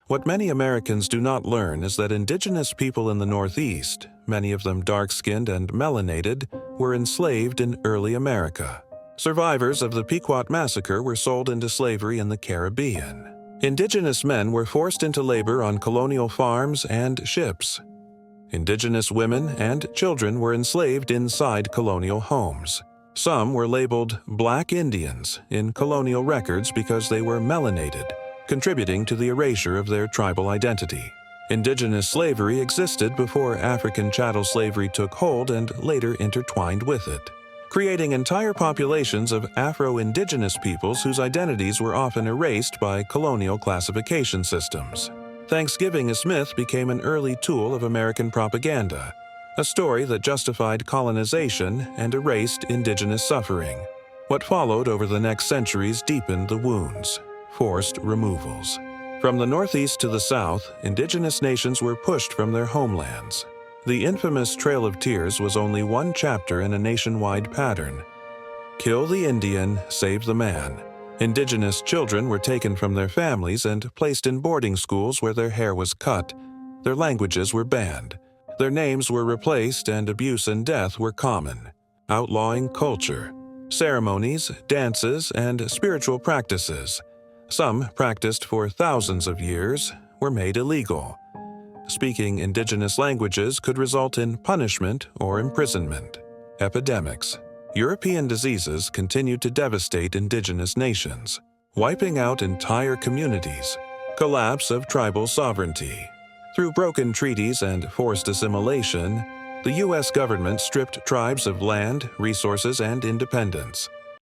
What many Americans do not learn is that indigenous people in the Northeast, many of them dark-skinned and melanated, were enslaved in early America. Survivors of the Pequot Massacre were sold into slavery in the Caribbean. Indigenous men were forced into labor on colonial farms and ships. Indigenous women and children were enslaved inside colonial homes. Some were labeled Black Indians in colonial records because they were melanated, contributing to the erasure of their tribal identity. Indigenous slavery existed before African chattel slavery took hold and later intertwined with it, creating entire populations of Afro-Indigenous peoples whose identities were often erased by colonial classification systems. Thanksgiving as myth became an early tool of American propaganda, a story that justified colonization and erased indigenous suffering. What followed over the next centuries deepened the wounds, forced removals. From the Northeast to the South, indigenous nations were pushed from their homelands. The infamous Trail of Tears was only one chapter in a nationwide pattern. Kill the Indian, save the man. Indigenous children were taken from their families and placed in boarding schools where their hair was cut, their languages were banned, their names were replaced, and abuse and death were common, outlawing culture, ceremonies, dances, and spiritual practices. Some, practiced for thousands of years, were made illegal. Speaking indigenous languages could result in punishment or imprisonment. Epidemics. European diseases continued to devastate indigenous nations, wiping out entire communities. Collapse of tribal sovereignty. Through broken treaties and forced assimilation, the U.S. government stripped tribes of land, resources, and independence.